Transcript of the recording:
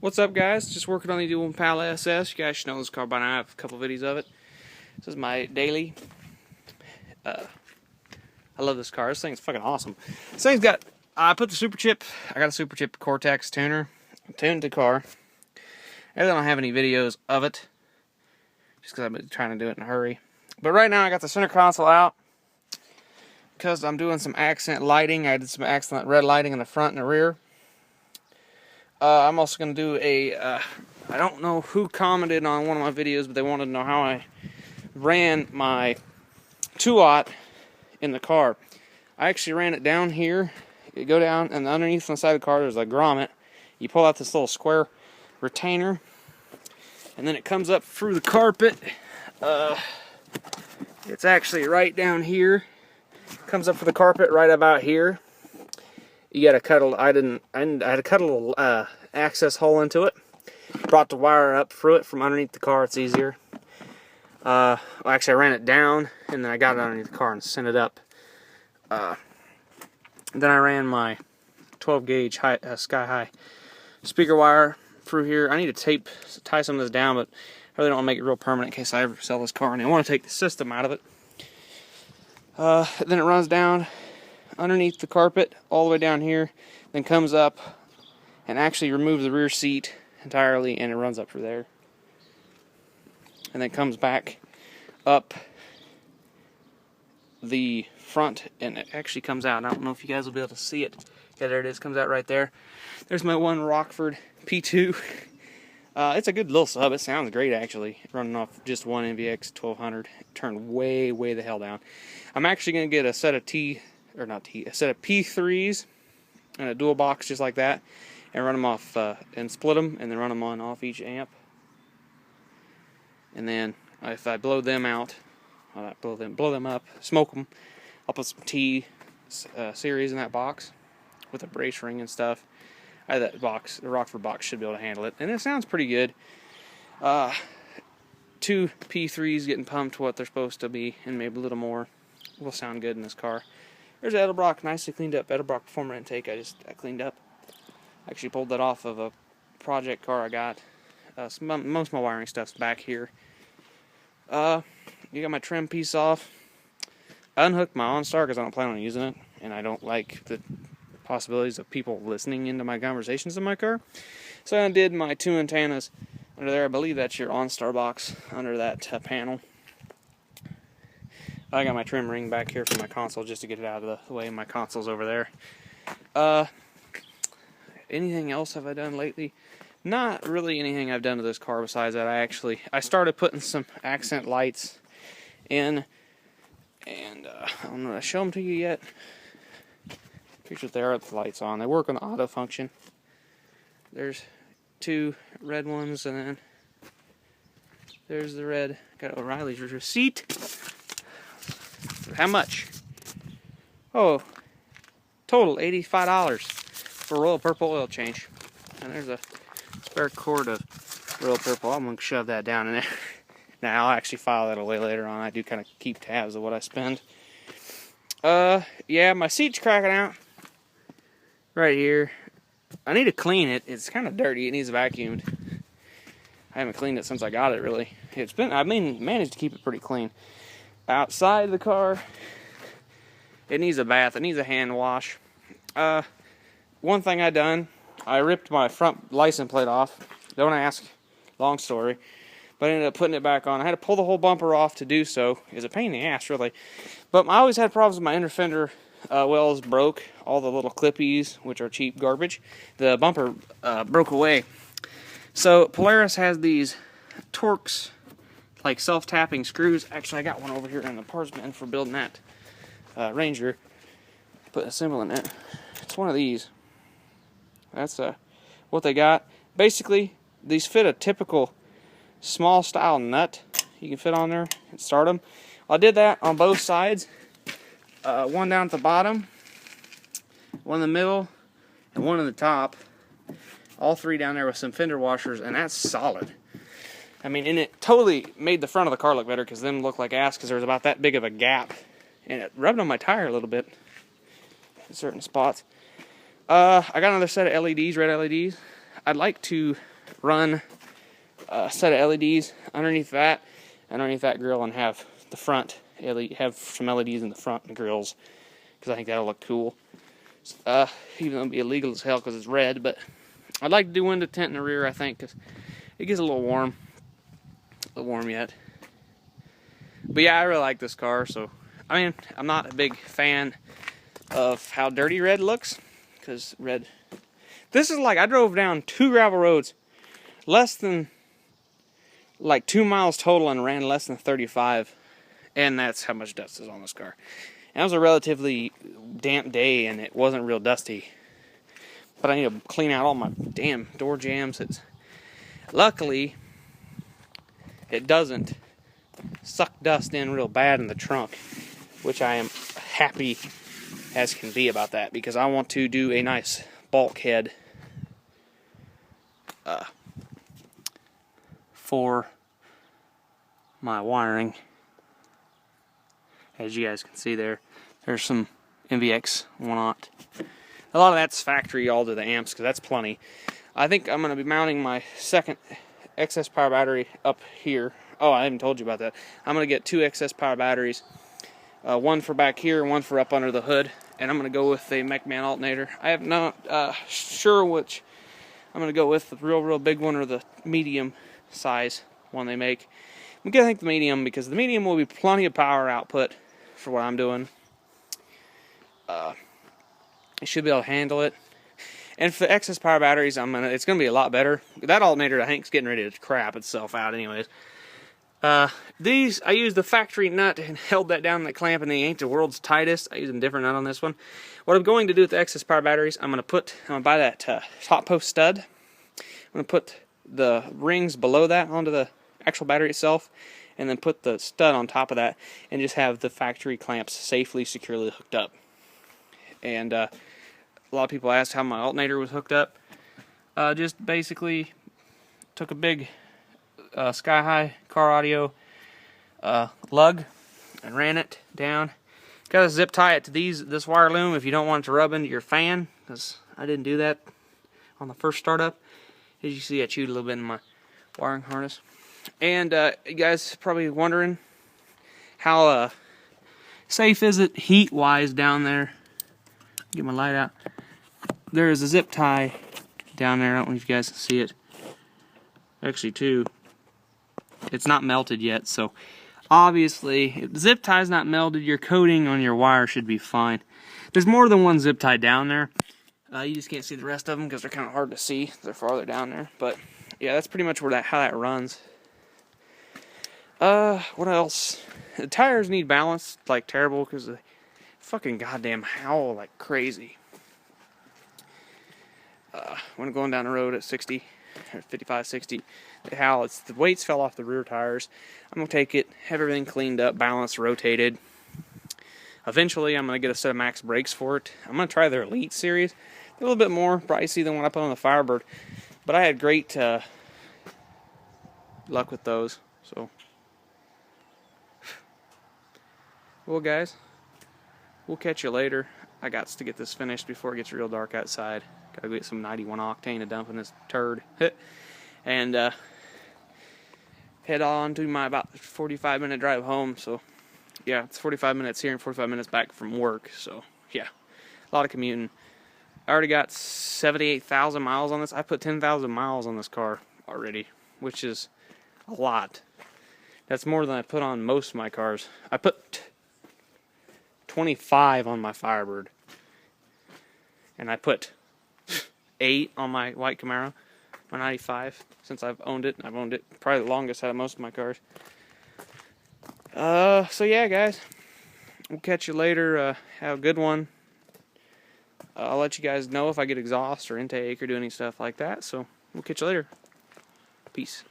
What's up, guys? Just working on the new Impala SS. You guys should know this car by now. I have a couple videos of it. This is my daily. I love this car. This thing's fucking awesome. This thing's got, I put the super chip, I got a super chip Cortex tuner. Tuned the car. I really don't have any videos of it, just because I've been trying to do it in a hurry. But right now I got the center console out, because I'm doing some accent lighting. I did some accent red lighting in the front and the rear. I'm also going to do a, I don't know who commented on one of my videos, but they wanted to know how I ran my 2-aught in the car. I actually ran it down here. You go down, and underneath on the side of the car there's a grommet. You pull out this little square retainer, and then it comes up through the carpet. It's actually right down here. Comes up for the carpet right about here. You gotta cut a, I had to cut a little access hole into it. Brought the wire up through it from underneath the car. It's easier. Well, actually, I ran it down and then I got it underneath the car and sent it up. Then I ran my 12 gauge sky high speaker wire through here. I need to tie some of this down, but I really don't want to make it real permanent in case I ever sell this car and I want to take the system out of it. Then it runs down underneath the carpet all the way down here, then comes up and actually removes the rear seat entirely, and it runs up through there, and then comes back up the front, and it actually comes out. I don't know if you guys will be able to see it. Yeah, there it is. Comes out right there. There's my one Rockford P2. It's a good little sub. It sounds great, actually, running off just one NVX 1200. It turned way the hell down. I'm actually going to get a set of a set of P3s and a dual box just like that, and run them off and split them, and then run them on off each amp. And then if I blow them out, blow them up, smoke them, I'll put some T series in that box with a brace ring and stuff. That box, the Rockford box, should be able to handle it, and it sounds pretty good. 2 P3s getting pumped to what they're supposed to be, and maybe a little more, will sound good in this car. There's Edelbrock, nicely cleaned up. Edelbrock Performer intake, I cleaned up. Actually pulled that off of a project car I got. Most of my wiring stuff's back here. You got my trim piece off. I unhooked my OnStar because I don't plan on using it, and I don't like the possibilities of people listening into my conversations in my car. So I undid my 2 antennas under there. I believe that's your OnStar box under that panel. I got my trim ring back here for my console just to get it out of the way. My console's over there. Anything else have I done lately? Not really anything I've done to this car besides that. I started putting some accent lights in, and I don't know if I show them to you yet. Here's what they are with the lights on. They work on the auto function. There's 2 red ones, and then there's the red. Got O'Reilly's receipt. How much? Oh, total $85 for Royal Purple oil change. And there's a spare quart of Royal Purple. I'm going to shove that down in there. Now, I'll actually file that away later on. I do kind of keep tabs of what I spend. Yeah, my seat's cracking out right here. I need to clean it. It's kind of dirty. It needs vacuumed. I haven't cleaned it since I got it, really. I managed to keep it pretty clean. Outside the car, it needs a bath. It needs a hand wash. One thing I done, I ripped my front license plate off. Don't ask, long story. But I ended up putting it back on. I had to pull the whole bumper off to do so. It was a pain in the ass, really. But I always had problems with my inner fender wells broke. All the little clippies, which are cheap garbage. The bumper broke away. So Polaris has these Torx, like self-tapping screws. Actually, I got one over here in the parts bin for building that Ranger. Put a symbol in it. It's one of these. That's what they got. Basically, these fit a typical small style nut you can fit on there and start them. I did that on both sides. One down at the bottom, one in the middle, and one in the top. All 3 down there with some fender washers, and that's solid. I mean, and it totally made the front of the car look better, because them looked like ass because there was about that big of a gap. And it rubbed on my tire a little bit in certain spots. I got another set of LEDs, red LEDs. I'd like to run a set of LEDs underneath that grill, and have the front have some LEDs in the front and grills, because I think that'll look cool. Even though it'll be illegal as hell because it's red, but I'd like to do window tint in the rear, I think, because it gets a little warm. A little warm yet. But yeah, I really like this car. So, I mean, I'm not a big fan of how dirty red looks, because red... This is like, I drove down 2 gravel roads, less than, like 2 miles total, and ran less than 35. And that's how much dust is on this car. And it was a relatively damp day, and it wasn't real dusty. But I need to clean out all my damn door jams. Luckily, it doesn't suck dust in real bad in the trunk, which I am happy as can be about that, because I want to do a nice bulkhead for my wiring. As you guys can see there's some MVX 1-aught. A lot of that's factory all to the amps, because that's plenty. I think I'm going to be mounting my second excess power battery up here. Oh, I haven't told you about that. I'm going to get 2 excess power batteries. One for back here, one for up under the hood. And I'm going to go with the McMahon alternator. I have not sure which I'm going to go with, the real big one or the medium size one they make. I'm going to think the medium, because the medium will be plenty of power output for what I'm doing. It should be able to handle it. And for the excess power batteries, it's gonna be a lot better. That alternator, I think, is getting ready to crap itself out anyways. These, I used the factory nut and held that down in the clamp, and they ain't the world's tightest. I used a different nut on this one. What I'm going to do with the excess power batteries, I'm gonna buy that top post stud. I'm gonna put the rings below that onto the actual battery itself, and then put the stud on top of that, and just have the factory clamps safely, securely hooked up. And a lot of people asked how my alternator was hooked up. Just basically took a big sky-high car audio lug and ran it down. Got to zip tie it to this wire loom if you don't want it to rub into your fan, because I didn't do that on the first startup. As you see, I chewed a little bit in my wiring harness. And you guys probably wondering how safe is it heat-wise down there. Get my light out. There is a zip tie down there. I don't know if you guys can see it. Actually, too, it's not melted yet, so obviously, if the zip tie is not melted, your coating on your wire should be fine. There's more than one zip tie down there. You just can't see the rest of them because they're kind of hard to see. They're farther down there, but yeah, that's pretty much how that runs. What else? The tires need balance like terrible, because the fucking goddamn howl like crazy. When I'm going down the road at 60 or 55, 60, they howl. The weights fell off the rear tires. I'm gonna take it, have everything cleaned up, balanced, rotated. Eventually, I'm gonna get a set of max brakes for it. I'm gonna try their Elite series. They're a little bit more pricey than what I put on the Firebird, but I had great luck with those. So, well, guys, we'll catch you later. I got to get this finished before it gets real dark outside. Gotta get some 91 octane to dump in this turd. And head on to my about 45-minute drive home. So, yeah, it's 45 minutes here and 45 minutes back from work. So, yeah, a lot of commuting. I already got 78,000 miles on this. I put 10,000 miles on this car already, which is a lot. That's more than I put on most of my cars. I put 25 on my Firebird, and I put 8 on my white Camaro, my 95, since I've owned it. I've owned it probably the longest out of most of my cars. So yeah, guys, we'll catch you later. Have a good one. I'll let you guys know if I get exhaust or intake or do any stuff like that. So we'll catch you later. Peace.